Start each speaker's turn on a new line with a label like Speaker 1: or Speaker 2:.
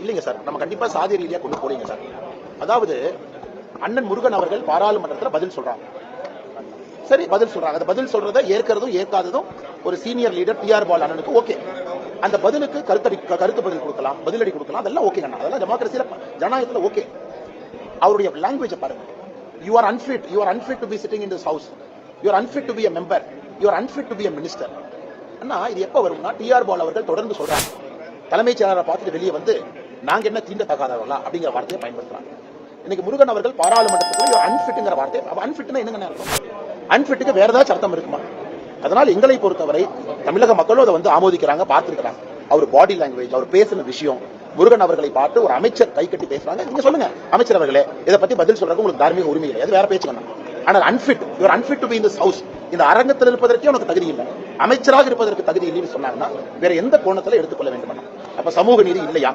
Speaker 1: இல்லைங்க சார், நம்ம கண்டிப்பா சாதி ரீதியா கொண்டு போறீங்க சார். அதாவது அண்ணன் முருகன் அவர்கள் பாராளுமன்றத்தில் பதில் சொல்றாங்க. சரி, பதில் சொல்றாங்க. அந்த பதில் சொல்றதை ஏற்கிறதும் ஏற்காததும் ஒரு சீனியர் லீடர் டிஆர் பால் அண்ணனுக்கு ஓகே. அந்த பதிலுக்கு கருத்து பதில் கொடுக்கலாம், பதிலடி கொடுக்கலாம், அதெல்லாம் ஓகே அண்ணா. அதெல்லாம் டெமோக்ரஸியில ஜனநாயகத்தில் ஓகே. அவருடைய லாங்குவேஜ் பாருங்க. You are unfit to be sitting in this house. You are unfit to be a member. You are unfit to be a minister. அண்ணா, இது எப்ப வரும்னா டிஆர் பால் அவர்கள் தொடர்ந்து சொல்றாங்க. தலைமைச் செயலாளரை பார்த்துட்டு வெளியே வந்து நாங்க என்ன தீண்டத்தகாதவர்களா அப்படிங்கிற வார்த்தையை பயன்படுத்துறாங்க. இன்னைக்கு முருகன் அவர்கள் பாராளுமன்றத்துக்குள்ள அன்ஃபிட்ங்கிற வார்த்தை, அன்ஃபிட்னா என்னங்க அர்த்தம்? அன்ஃபிட்டுக்கு வேற ஏதாச்சும் அர்த்தம் இருக்குமா? அதனால எங்களை பொறுத்தவரை தமிழக மக்களும் அதை வந்து ஆமோதிக்கிறாங்க, பார்த்திருக்கிறாங்க. அவர் பாடி லாங்குவேஜ், அவர் பேசின விஷயம், முருகன் அவர்களை பார்த்து ஒரு அமைச்சர் கை கட்டி பேசுறாங்க. நீங்க சொல்லுங்க அமைச்சர் அவர்களே, இதை பத்தி பதில் சொல்றதுக்கு உங்களுக்கு தார்மீக உரிமை இல்லை, அது வேற பேச்சுக்கணும். ஆனால் unfit, you are unfit to be in this house, இந்த அரங்கத்தில் இருப்பதற்கே உனக்கு தகுதி இல்லை, அமைச்சராக இருப்பதற்கு தகுதி இல்லைன்னு சொன்னாங்கன்னா வேற எந்த கோணத்துல எடுத்துக்கொள்ள வேண்டும்? அப்ப சமூக நீதி இல்லையா?